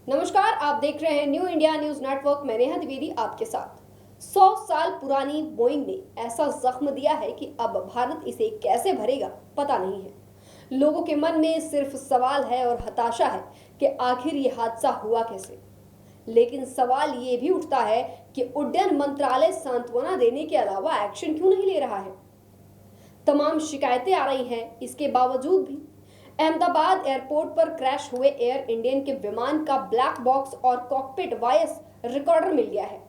नमस्कार, आप देख रहे हैं न्यू इंडिया न्यूज नेटवर्क। मैं नेहा द्विवेदी आपके साथ। 100 साल पुरानी बोइंग ने ऐसा जख्म दिया है कि अब भारत इसे कैसे भरेगा पता नहीं है। लोगों के मन में सिर्फ सवाल है और हताशा है कि आखिर ये हादसा हुआ कैसे। लेकिन सवाल ये भी उठता है कि उड्डयन मंत्रालय सांत्वना देने के अलावा एक्शन क्यों नहीं ले रहा है। तमाम शिकायतें आ रही हैं, इसके बावजूद भी अहमदाबाद एयरपोर्ट पर क्रैश हुए एयर इंडियन के विमान का ब्लैक बॉक्स और कॉकपिट वॉइस रिकॉर्डर मिल गया है।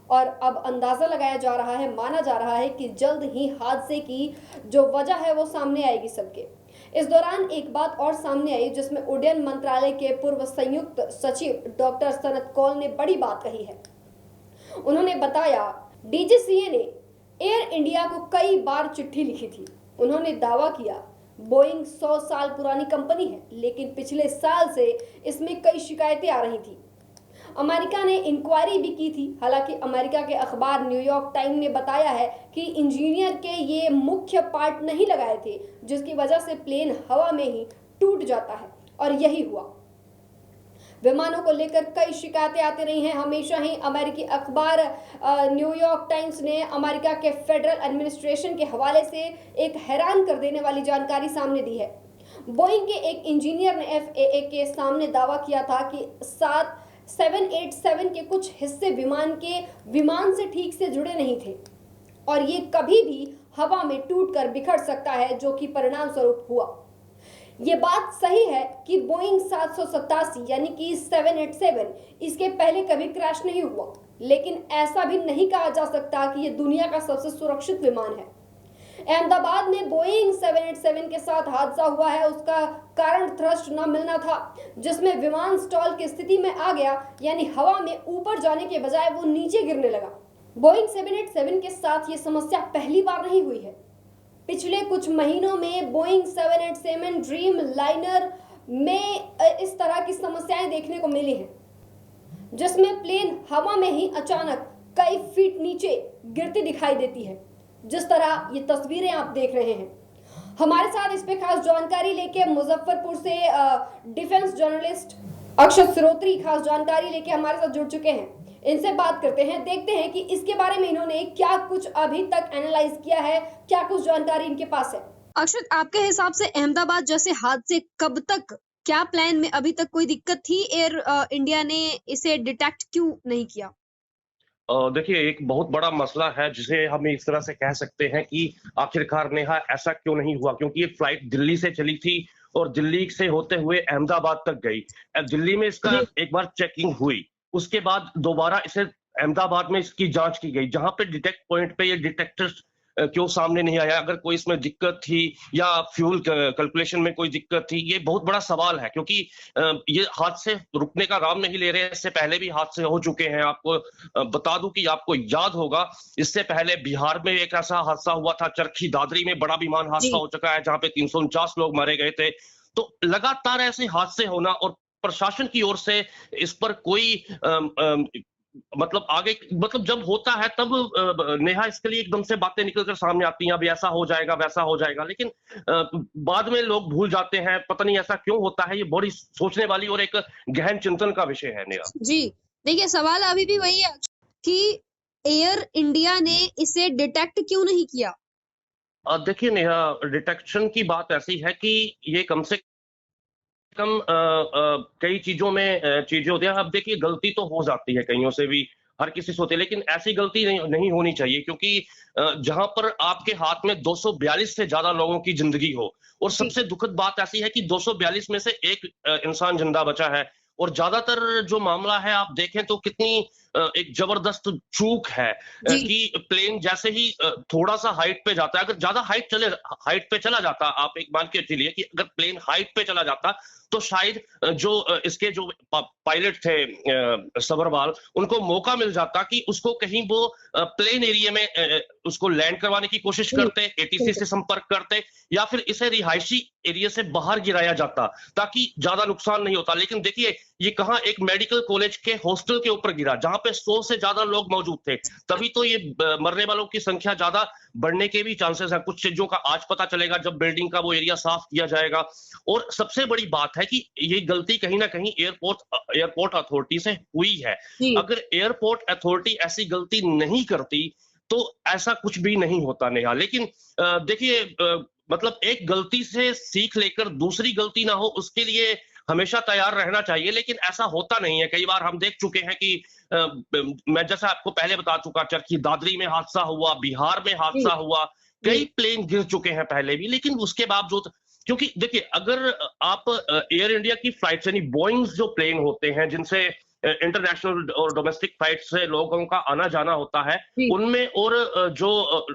और अब अंदाजा लगाया जा रहा है, माना जा रहा है कि जल्द ही हादसे की जो वजह है वो सामने आएगी सबके। इस दौरान एक बात और सामने आई जिसमें उड्डयन मंत्रालय के पूर्व संयुक्त सचिव डॉक्टर सनत कौल ने बड़ी बात कही है। उन्होंने बताया, डीजीसीए ने एयर इंडिया को कई बार चिट्ठी लिखी थी। उन्होंने दावा किया बोइंग 100 साल पुरानी कंपनी है, लेकिन पिछले साल से इसमें कई शिकायतें आ रही थी। अमेरिका ने इंक्वायरी भी की थी। हालांकि अमेरिका के अखबार न्यूयॉर्क टाइम ने बताया है कि इंजीनियर के ये मुख्य पार्ट नहीं लगाए थे, जिसकी वजह से प्लेन हवा में ही टूट जाता है, और यही हुआ। विमानों को लेकर कई शिकायतें आती रही हैं। हमेशा ही अमेरिकी अखबार न्यूयॉर्क टाइम्स ने अमेरिका के फेडरल एडमिनिस्ट्रेशन के हवाले से एक हैरान कर देने वाली जानकारी सामने दी है। बोइंग के एक इंजीनियर ने एफएए के सामने दावा किया था कि 787 के कुछ हिस्से विमान से ठीक से जुड़े नहीं थे और ये कभी भी हवा में टूटकर बिखर सकता है, जो कि परिणाम स्वरूप हुआ। ये बात सही है कि बोइंग 787 यानी कि 787 इसके पहले कभी क्रैश नहीं हुआ, लेकिन ऐसा भी नहीं कहा जा सकता कि ये दुनिया का सबसे सुरक्षित विमान है। अहमदाबाद में बोइंग 787 के साथ हादसा हुआ है। उसका कारण थ्रस्ट न मिलना था, जिसमें विमान स्टॉल की स्थिति में आ गया, यानी हवा में ऊपर जाने के बजाय वो नीचे गिरने लगा। बोइंग 787 के साथ ये समस्या पहली बार नहीं हुई है। पिछले कुछ महीनों में बोइंग 787 ड्रीम लाइनर में इस तरह की समस्याएं देखने को मिली हैं, जिसमें प्लेन हवा में ही अचानक कई फीट नीचे गिरती दिखाई देती है, जिस तरह ये तस्वीरें आप देख रहे हैं। हमारे साथ इस पे खास जानकारी लेके मुजफ्फरपुर से डिफेंस जर्नलिस्ट अक्षत श्रोत्री खास जानकारी लेके हमारे साथ जुड़ चुके हैं। इनसे बात करते हैं, देखते हैं कि इसके बारे में इन्होंने क्या कुछ अभी तक एनालाइज किया है, क्या कुछ जानकारी इनके पास है। अक्षत, आपके हिसाब से अहमदाबाद जैसे हादसे कब तक, क्या प्लान में अभी तक कोई दिक्कत थी? एयर इंडिया ने इसे डिटेक्ट क्यों नहीं किया? देखिए, एक बहुत बड़ा मसला है जिसे हम इस तरह से कह सकते हैं कि आखिरकार नेहा ऐसा क्यों नहीं हुआ, क्योंकि ये फ्लाइट दिल्ली से चली थी और दिल्ली से होते हुए अहमदाबाद तक गई। दिल्ली में इसका एक बार चेकिंग हुई, उसके बाद दोबारा इसे अहमदाबाद में इसकी जांच की गई, जहां पे डिटेक्ट पॉइंट पे ये डिटेक्टर क्यों सामने नहीं आया, अगर कोई इसमें दिक्कत थी या फ्यूल कैलकुलेशन में कोई दिक्कत थी, ये बहुत बड़ा सवाल है। क्योंकि ये हादसे रुकने का नाम नहीं ले रहे हैं। इससे पहले भी हादसे हो चुके हैं। आपको बता दूं कि आपको याद होगा, इससे पहले बिहार में एक ऐसा हादसा हुआ था, चरखी दादरी में बड़ा विमान हादसा हो चुका है, जहां पे 349 लोग मारे गए थे। तो लगातार ऐसे हादसे होना और प्रशासन की ओर से इस पर कोई मतलब आगे, मतलब जब होता है तब नेहा इसके लिए एकदम से बातें निकलकर सामने आती हैं, अब ऐसा हो जाएगा वैसा हो जाएगा, लेकिन बाद में लोग भूल जाते हैं। पता नहीं ऐसा क्यों होता है। ये बड़ी सोचने वाली और एक गहन चिंतन का विषय है नेहा। जी, देखिए सवाल अभी भी वही है कि एयर इंडिया ने इसे डिटेक्ट क्यों नहीं किया? देखिए नेहा, डिटेक्शन की बात ऐसी है कि ये कम से कम कई चीजों में चीजें होती हैं। अब देखिए, गलती तो हो जाती है कईयों से भी, हर किसी से होती है, लेकिन ऐसी गलती नहीं होनी चाहिए। क्योंकि जहां पर आपके हाथ में 242 से ज्यादा लोगों की जिंदगी हो, और सबसे दुखद बात ऐसी है कि 242 में से एक इंसान जिंदा बचा है, और ज्यादातर जो मामला है आप देखें तो कितनी एक जबरदस्त चूक है कि प्लेन जैसे ही थोड़ा सा हाइट पे जाता है, अगर ज्यादा हाइट पे चला जाता, आप एक मान के चलिए कि अगर प्लेन हाइट पे चला जाता, तो शायद जो इसके जो पायलट थे सबरवाल, उनको मौका मिल जाता कि उसको कहीं वो प्लेन एरिया में उसको लैंड करवाने की कोशिश करते, एटीसी से संपर्क करते, या फिर इसे रिहायशी एरिया से बाहर गिराया जाता ताकि ज्यादा नुकसान नहीं होता। लेकिन देखिए, ये कहां, एक मेडिकल कॉलेज के हॉस्टल के ऊपर गिरा, जहां पे 100 से ज्यादा लोग मौजूद थे, तभी तो ये मरने वालों की संख्या ज्यादा बढ़ने के भी चांसेस हैं। कुछ चीजों का आज पता चलेगा जब बिल्डिंग का वो एरिया साफ किया जाएगा। और सबसे बड़ी बात है कि ये गलती कहीं ना कहीं एयरपोर्ट अथॉरिटी से हुई है। जी। अगर एयरपोर्ट अथॉरिटी ऐसी गलती नहीं करती तो ऐसा कुछ भी नहीं होता नेहा। लेकिन देखिए, मतलब एक गलती से सीख लेकर दूसरी गलती ना हो उसके लिए हमेशा तैयार रहना चाहिए, लेकिन ऐसा होता नहीं है। कई बार हम देख चुके हैं कि मैं जैसा आपको पहले बता चुका, चरखी दादरी में हादसा हुआ, बिहार में हादसा जी। हुआ, कई प्लेन गिर चुके हैं पहले भी, लेकिन उसके बावजूद, क्योंकि देखिए अगर आप एयर इंडिया की फ्लाइट यानी बोइंग जो प्लेन होते हैं जिनसे इंटरनेशनल और डोमेस्टिक फ्लाइट से लोगों का आना जाना होता है, जी। उनमें और जो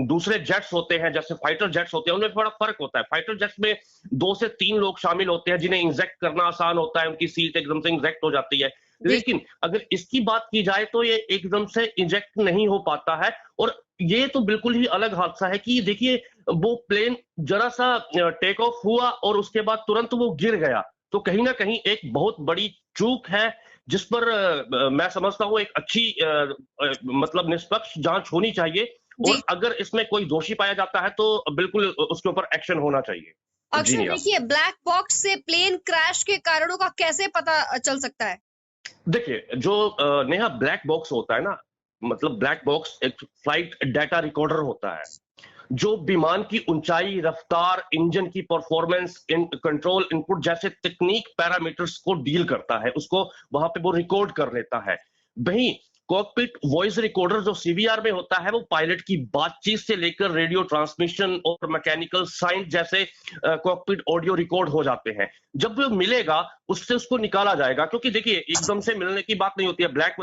दूसरे जेट्स होते हैं जैसे फाइटर जेट्स होते हैं, उनमें बड़ा फर्क होता है। फाइटर जेट्स में 2 से 3 लोग शामिल होते हैं जिन्हें इंजेक्ट करना आसान होता है, उनकी सीट एकदम से इंजेक्ट हो जाती है। लेकिन अगर इसकी बात की जाए तो ये एकदम से इंजेक्ट नहीं हो पाता है। और ये तो बिल्कुल ही अलग हादसा है कि देखिए वो प्लेन जरा सा टेक ऑफ हुआ और उसके बाद तुरंत वो गिर गया। तो कहीं ना कहीं एक बहुत बड़ी चूक है जिस पर मैं समझता हूं एक अच्छी मतलब निष्पक्ष जांच होनी चाहिए। और जी। अगर इसमें कोई दोषी पाया जाता है तो बिल्कुल उसके ऊपर एक्शन होना चाहिए। जी अक्सर नहीं। देखिए, ब्लैक बॉक्स से प्लेन क्रैश के कारणों का कैसे पता चल सकता है? देखिए जो नेहा ब्लैक बॉक्स होता है ना, मतलब ब्लैक बॉक्स एक फ्लाइट डाटा रिकॉर्डर होता है जो विमान की ऊंचाई, रफ्तार, इंजन की परफॉर्मेंस, कंट्रोल इनपुट जैसे तकनीक पैरामीटर्स को डील करता है, उसको वहां पे वो रिकॉर्ड कर लेता है। वहीं कॉकपिट वॉइस रिकॉर्डर जो सीवीआर में होता है वो पायलट की बातचीत से लेकर रेडियो ट्रांसमिशन और मैकेनिकल साइंस जैसे कॉकपिट ऑडियो रिकॉर्ड हो जाते हैं। जब वो मिलेगा उससे उसको निकाला जाएगा, क्योंकि देखिए एकदम से मिलने की बात नहीं होती है। ब्लैक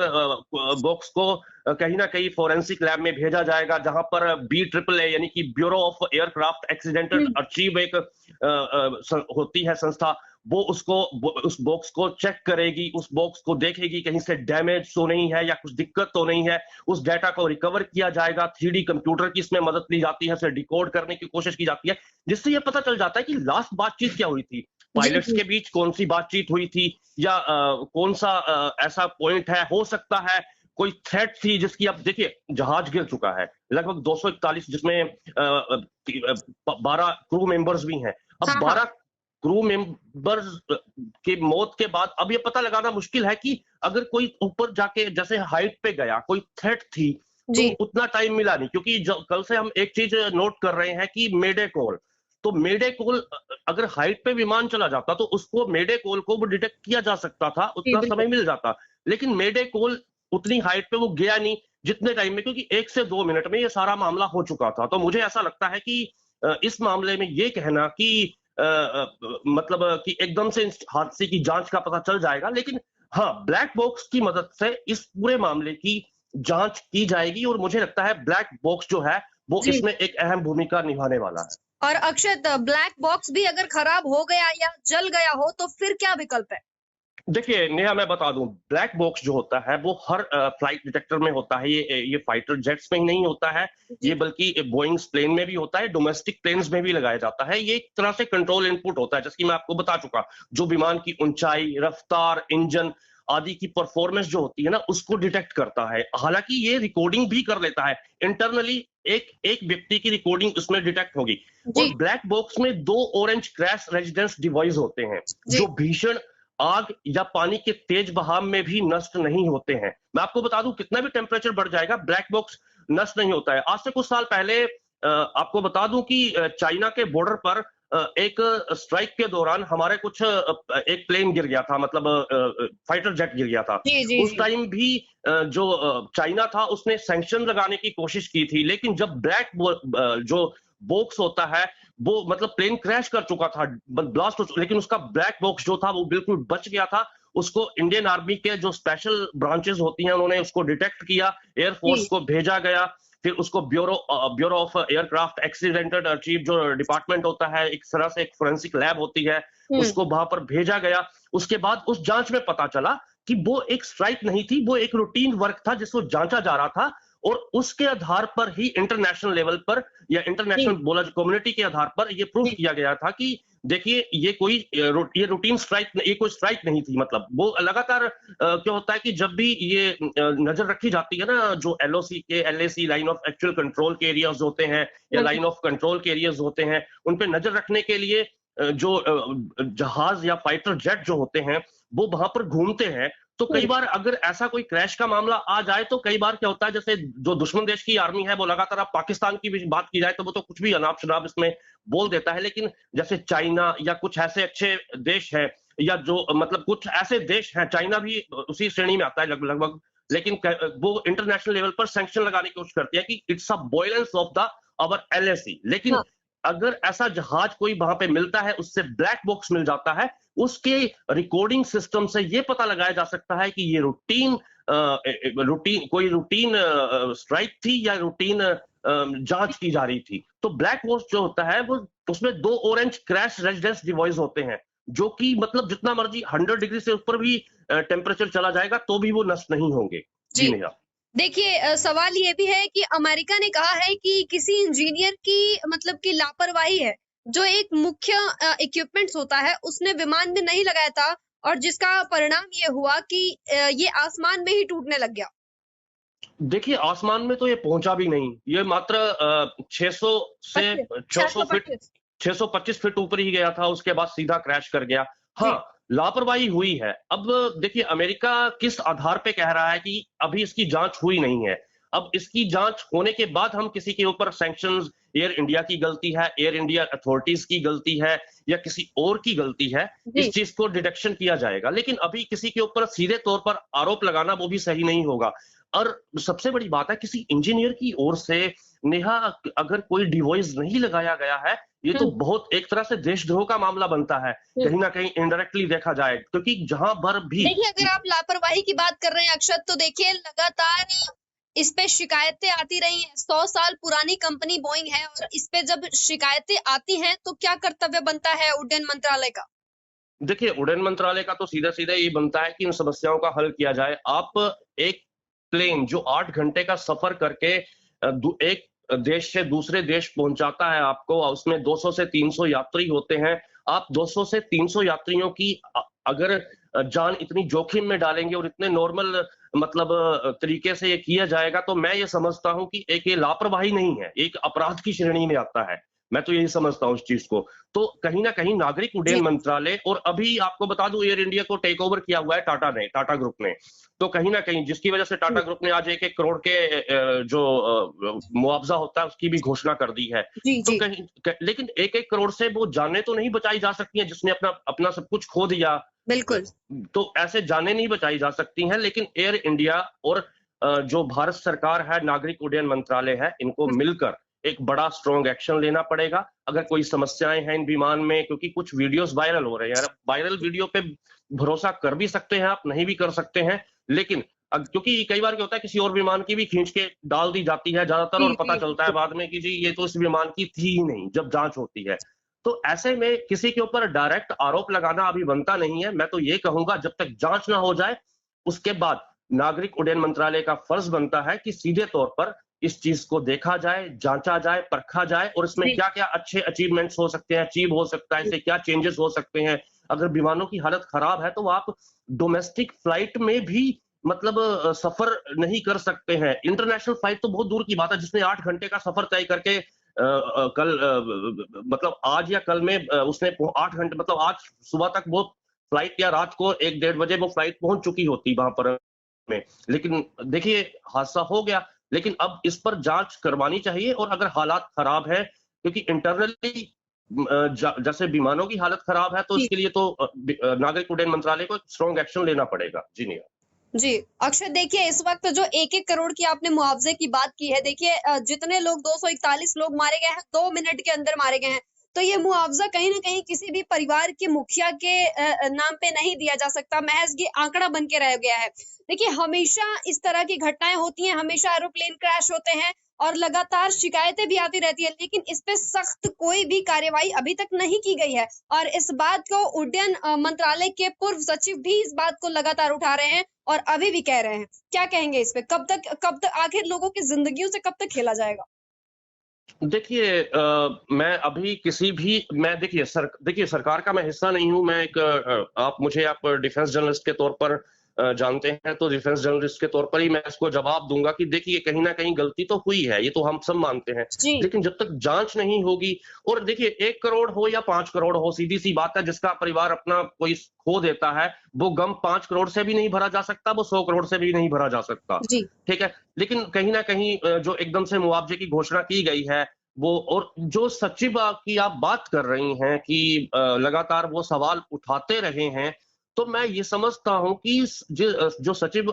बॉक्स को कहीं ना कहीं फोरेंसिक लैब में भेजा जाएगा जहां पर BAAA यानी कि ब्यूरो ऑफ एयरक्राफ्ट एक्सीडेंटल अर्चीव एक होती है संस्था, वो उस बॉक्स को चेक करेगी, उस बॉक्स को देखेगी कहीं से डैमेज तो नहीं है या कुछ दिक्कत तो नहीं है। उस डाटा को रिकवर किया जाएगा, 3D कंप्यूटर की इसमें मदद ली जाती है, उसे डिकोड करने की कोशिश की जाती है, जिससे यह पता चल जाता है कि लास्ट बातचीत क्या हुई थी, पायलट्स के बीच कौन सी बातचीत हुई थी, या कौन सा ऐसा पॉइंट है, हो सकता है कोई थ्रेट थी जिसकी, अब देखिए जहाज गिर चुका है लगभग 241 जिसमें 12 क्रू मेंबर्स भी हैं। अब 12 क्रू मेंबर्स की मौत के बाद अब ये पता लगाना मुश्किल है कि अगर कोई ऊपर जाके जैसे हाइट पे गया, कोई थ्रेट थी, तो उतना टाइम मिला नहीं, क्योंकि कल से हम एक चीज नोट कर रहे हैं कि मेडे कॉल, तो मेडे कॉल अगर हाइट पे विमान चला जाता तो उसको मेडे कॉल को वो डिटेक्ट किया जा सकता था, उतना समय मिल जाता। लेकिन मेडे कॉल उतनी हाइट पे वो गया नहीं जितने टाइम में, क्योंकि 1 से 2 मिनट में ये सारा मामला हो चुका था। तो मुझे ऐसा लगता है कि इस मामले में ये कहना कि मतलब कि एकदम से इस हादसे की जांच का पता चल जाएगा, लेकिन हाँ ब्लैक बॉक्स की मदद से इस पूरे मामले की जांच की जाएगी और मुझे लगता है ब्लैक बॉक्स जो है वो इसमें एक अहम भूमिका निभाने वाला है। और अक्षत, ब्लैक बॉक्स भी अगर खराब हो गया या जल गया हो तो फिर क्या विकल्प है? देखिए नेहा, मैं बता दूं, ब्लैक बॉक्स जो होता है वो हर फ्लाइट डिटेक्टर में होता है। ये फाइटर जेट्स में ही नहीं होता है, ये बल्कि बोइंग्स प्लेन में भी होता है, डोमेस्टिक प्लेन्स में भी लगाया जाता है। ये एक तरह से कंट्रोल इनपुट होता है, जैसे मैं आपको बता चुका, जो विमान की ऊंचाई, रफ्तार, इंजन आदि की परफॉर्मेंस जो होती है ना, उसको डिटेक्ट करता है। हालांकि ये रिकॉर्डिंग भी कर लेता है इंटरनली, एक व्यक्ति की रिकॉर्डिंग उसमें डिटेक्ट होगी। और ब्लैक बॉक्स में 2 ऑरेंज क्रैश रेजिडेंस डिवाइस होते हैं जो भीषण आग या पानी के तेज बहाव में भी नष्ट नहीं होते हैं। मैं आपको बता दूं, कितना भी टेम्परेचर बढ़ जाएगा ब्लैक बॉक्स नष्ट नहीं होता है। आज से कुछ साल पहले आपको बता दूं कि चाइना के बॉर्डर पर एक स्ट्राइक के दौरान हमारे कुछ एक प्लेन गिर गया था, मतलब फाइटर जेट गिर गया था। उस टाइम भी जो चाइना था उसने सैंक्शन लगाने की कोशिश की थी, लेकिन जब ब्लैक जो बॉक्स होता है वो, मतलब प्लेन क्रैश कर चुका था, ब्लास्ट हो चुका, लेकिन उसका ब्लैक बॉक्स जो था वो बिल्कुल बच गया था। उसको इंडियन आर्मी के जो स्पेशल ब्रांचेस होती हैं उन्होंने उसको डिटेक्ट किया, एयरफोर्स को भेजा गया, फिर उसको ब्यूरो ऑफ एयरक्राफ्ट एक्सीडेंटल अर्चीव जो डिपार्टमेंट होता है, एक तरह से एक फोरेंसिक लैब होती है, उसको वहां पर भेजा गया। उसके बाद उस जांच में पता चला कि वो एक स्ट्राइक नहीं थी, वो एक रूटीन वर्क था जिसको जांचा जा रहा था। और उसके आधार पर ही इंटरनेशनल लेवल पर या इंटरनेशनल बोला कम्युनिटी के आधार पर ये प्रूफ किया गया था कि देखिए ये कोई ये रूटीन स्ट्राइक, ये कोई स्ट्राइक नहीं थी। मतलब वो लगातार क्या होता है कि जब भी ये नजर रखी जाती है ना, जो एलओसी के LAC line of actual control के एरियाज होते हैं या लाइन ऑफ कंट्रोल के एरियाज होते हैं, उन पे नजर रखने के लिए जो जहाज या फाइटर जेट जो होते हैं वो वहां पर घूमते हैं। तो कई बार अगर ऐसा कोई क्रैश का मामला आ जाए तो कई बार क्या होता है, जैसे जो दुश्मन देश की आर्मी है वो लगातार, अब पाकिस्तान की भी बात की जाए तो वो तो कुछ भी अनाप शनाप इसमें बोल देता है, लेकिन जैसे चाइना या कुछ ऐसे अच्छे देश हैं या जो मतलब कुछ ऐसे देश हैं, चाइना भी उसी श्रेणी में आता है लगभग, लेकिन वो इंटरनेशनल लेवल पर सैंक्शन लगाने की कोशिश करती है कि it's a violence of the hour LAC. लेकिन हाँ। अगर ऐसा जहाज कोई वहां पे मिलता है, उससे ब्लैक बॉक्स मिल जाता है, उसके रिकॉर्डिंग सिस्टम से ये पता लगाया जा सकता है कि ये रूटीन स्ट्राइक थी या रूटीन जांच की जा रही थी। तो ब्लैक बॉक्स जो होता है वो उसमें 2 ऑरेंज क्रैश रेजिडेंस डिवाइस होते हैं, जो कि मतलब जितना मर्जी 100 डिग्री से ऊपर भी टेम्परेचर चला जाएगा तो भी वो नष्ट नहीं होंगे। जी जी। नेहा। देखिए सवाल ये भी है कि अमेरिका ने कहा है कि किसी इंजीनियर की मतलब की लापरवाही है, जो एक मुख्य इक्विपमेंट्स होता है उसने विमान में नहीं लगाया था, और जिसका परिणाम ये हुआ कि ये आसमान में ही टूटने लग गया। देखिए आसमान में तो ये पहुंचा भी नहीं, ये मात्र 600 से 600 फीट 625 फीट ऊपर ही गया था, उसके बाद सीधा क्रैश कर गया। हाँ, लापरवाही हुई है। अब देखिए अमेरिका किस आधार पे कह रहा है कि अभी इसकी जांच हुई नहीं है। अब इसकी जांच होने के बाद हम किसी के ऊपर सैंक्शंस, एयर इंडिया की गलती है, एयर इंडिया अथॉरिटीज की गलती है या किसी और की गलती है, इस चीज को डिडक्शन किया जाएगा। लेकिन अभी किसी के ऊपर सीधे तौर पर आरोप लगाना वो भी सही नहीं होगा। और सबसे बड़ी बात है, किसी इंजीनियर की ओर से नेहा अगर कोई डिवाइस नहीं लगाया गया है, ये तो बहुत एक तरह से देशद्रोह का मामला बनता है, कहीं ना कहीं इनडायरेक्टली देखा जाए, क्योंकि जहां पर भी देखिए अगर आप लापरवाही की बात कर रहे हैं अक्षत, तो देखिए लगातार इस पे शिकायतें आती रही हैं। 100 साल पुरानी कंपनी बोइंग है, और इस पे जब शिकायतें आती हैं तो क्या कर्तव्य बनता है उड्डयन मंत्रालय का? देखिए उड्डयन मंत्रालय का तो सीधा सीधा ये बनता है कि इन समस्याओं का हल किया जाए। आप एक प्लेन जो 8 घंटे का सफर करके एक देश से दूसरे देश पहुंचाता है आपको, उसमें 200 से 300 यात्री होते हैं। आप 200 से 300 यात्रियों की अगर जान इतनी जोखिम में डालेंगे और इतने नॉर्मल मतलब तरीके से ये किया जाएगा, तो मैं ये समझता हूं कि एक ये लापरवाही नहीं है, एक अपराध की श्रेणी में आता है। मैं तो यही समझता हूं इस चीज को। तो कहीं ना कहीं नागरिक उड्डयन मंत्रालय, और अभी आपको बता दूं एयर इंडिया को टेक ओवर किया हुआ है टाटा ग्रुप ने, तो कहीं ना कहीं जिसकी वजह से टाटा ग्रुप ने आज 1-1 करोड़ के जो मुआवजा होता है उसकी भी घोषणा कर दी है। तो कहीं लेकिन 1-1 करोड़ से वो जानें तो नहीं बचाई जा सकती हैं, जिसने अपना सब कुछ खो दिया। बिल्कुल। तो ऐसे जानें नहीं बचाई जा सकती हैं, लेकिन एयर इंडिया और जो भारत सरकार है, नागरिक उड्डयन मंत्रालय है, इनको मिलकर एक बड़ा स्ट्रॉन्ग एक्शन लेना पड़ेगा। अगर कोई समस्याएं हैं इन विमान में, क्योंकि कुछ वीडियोस वायरल हो रहे हैं, वायरल वीडियो पे भरोसा कर भी सकते हैं आप, नहीं भी कर सकते हैं, लेकिन क्योंकि कई बार क्या होता है किसी और विमान की भी खींच के डाल दी जाती है ज्यादातर, और पता चलता है बाद में कि जी ये तो इस विमान की थी ही नहीं जब जांच होती है। तो ऐसे में किसी के ऊपर डायरेक्ट आरोप लगाना अभी बनता नहीं है। मैं तो ये कहूंगा जब तक जांच ना हो जाए, उसके बाद नागरिक उड्डयन मंत्रालय का फर्ज बनता है कि सीधे तौर पर इस चीज को देखा जाए, जांचा जाए, परखा जाए, और इसमें क्या क्या अच्छे अचीवमेंट्स हो सकते हैं, अचीव हो सकता है, इससे क्या चेंजेस हो सकते हैं। अगर विमानों की हालत खराब है तो आप डोमेस्टिक फ्लाइट में भी मतलब सफर नहीं कर सकते हैं। इंटरनेशनल फ्लाइट तो बहुत दूर की बात है, जिसने 8 घंटे का सफर तय करके कल मतलब आज या कल में उसने 8 घंटे मतलब आज सुबह तक वो फ्लाइट, या रात को 1-1:30 बजे वो फ्लाइट पहुंच चुकी होती वहां पर में। लेकिन देखिए हादसा हो गया, लेकिन अब इस पर जांच करवानी चाहिए। और अगर हालात खराब है, क्योंकि इंटरनली जैसे विमानों की हालत खराब है, तो इसके लिए तो नागरिक उड्डयन मंत्रालय को स्ट्रॉन्ग एक्शन लेना पड़ेगा। जी नहीं जी अक्षय, देखिए इस वक्त जो 1-1 करोड़ की आपने मुआवजे की बात की है, देखिए जितने लोग 241 लोग मारे गए हैं 2 मिनट के अंदर मारे गए हैं, तो ये मुआवजा कहीं ना कहीं किसी भी परिवार के मुखिया के नाम पे नहीं दिया जा सकता, महज ये आंकड़ा बन के रह गया है। देखिए, हमेशा इस तरह की घटनाएं होती हैं, हमेशा एरोप्लेन क्रैश होते हैं और लगातार शिकायतें भी आती रहती है, लेकिन इस पे सख्त कोई भी कार्यवाही अभी तक नहीं की गई है। और इस बात को उड्डयन मंत्रालय के पूर्व सचिव भी इस बात को लगातार उठा रहे हैं और अभी भी कह रहे हैं। क्या कहेंगे इस पे? कब तक आखिर लोगों की जिंदगियों से कब तक खेला जाएगा? देखिए मैं अभी किसी भी मैं देखिए सरकार का मैं हिस्सा नहीं हूँ। मैं आप डिफेंस जर्नलिस्ट के तौर पर जानते हैं, तो डिफेंस जर्नलिस्ट के तौर पर ही मैं इसको जवाब दूंगा कि देखिए कहीं ना कहीं गलती तो हुई है, ये तो हम सब मानते हैं। जी। लेकिन जब तक जांच नहीं होगी, और देखिए 1 करोड़ हो या 5 करोड़ हो, सीधी सी बात है, जिसका परिवार अपना कोई खो देता है, वो गम 5 करोड़ से भी नहीं भरा जा सकता, वो 100 करोड़ से भी नहीं भरा जा सकता। जी। ठीक है, लेकिन कहीं ना कहीं जो एकदम से मुआवजे की घोषणा की गई है, वो और जो सचिव की आप बात कर रही हैं कि लगातार वो सवाल उठाते रहे हैं, तो मैं ये समझता हूँ कि जो सचिव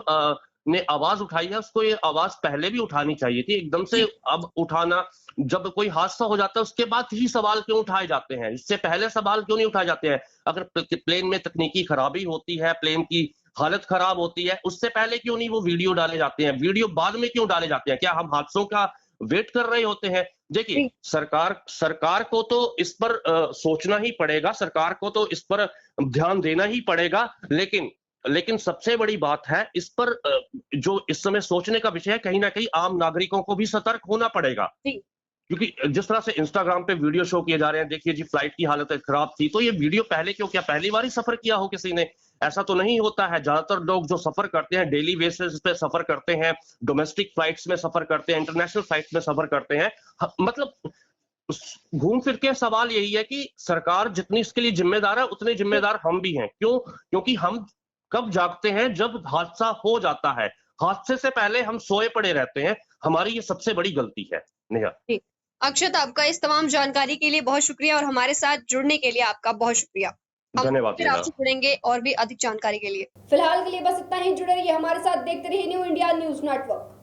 ने आवाज उठाई है, उसको ये आवाज पहले भी उठानी चाहिए थी। एकदम से जी। अब उठाना, जब कोई हादसा हो जाता है उसके बाद ही सवाल क्यों उठाए जाते हैं? इससे पहले सवाल क्यों नहीं उठाए जाते हैं? अगर प्लेन में तकनीकी खराबी होती है, प्लेन की हालत खराब होती है, उससे पहले क्यों नहीं वो वीडियो डाले जाते हैं? वीडियो बाद में क्यों डाले जाते हैं? क्या हम हादसों का वेट कर रहे होते हैं? देखिए, जी। सरकार को तो इस पर सोचना ही पड़ेगा, सरकार को तो इस पर ध्यान देना ही पड़ेगा, लेकिन सबसे बड़ी बात है इस पर जो इस समय सोचने का विषय है, कहीं न कहीं आम नागरिकों को भी सतर्क होना पड़ेगा। जी। क्योंकि जिस तरह से इंस्टाग्राम पे वीडियो शो किए जा रहे हैं, देखिए जी फ्लाइट की हालत खराब थी, तो ये वीडियो पहले क्यों, क्या पहली बार ही सफर किया हो किसी ने? ऐसा तो नहीं होता है। ज्यादातर लोग जो सफर करते हैं, डेली बेसिस पे सफर करते हैं, डोमेस्टिक फ्लाइट्स में सफर करते हैं, इंटरनेशनल फ्लाइट्स में सफर करते हैं। मतलब घूम फिर के सवाल यही है कि सरकार जितनी इसके लिए जिम्मेदार है, उतने जिम्मेदार हम भी हैं। क्यों? क्योंकि हम कब जागते हैं? जब हादसा हो जाता है। हादसे से पहले हम सोए पड़े रहते हैं। हमारी ये सबसे बड़ी गलती है। नेहा। जी। अक्षत, आपका इस तमाम जानकारी के लिए बहुत शुक्रिया और हमारे साथ जुड़ने के लिए आपका बहुत शुक्रिया। हम धन्यवाद फिर नेहा। आपसे जुड़ेंगे और भी अधिक जानकारी के लिए। फिलहाल के लिए बस इतना ही। जुड़े रहिए हमारे साथ, देखते रहिए न्यू इंडिया न्यूज नेटवर्क।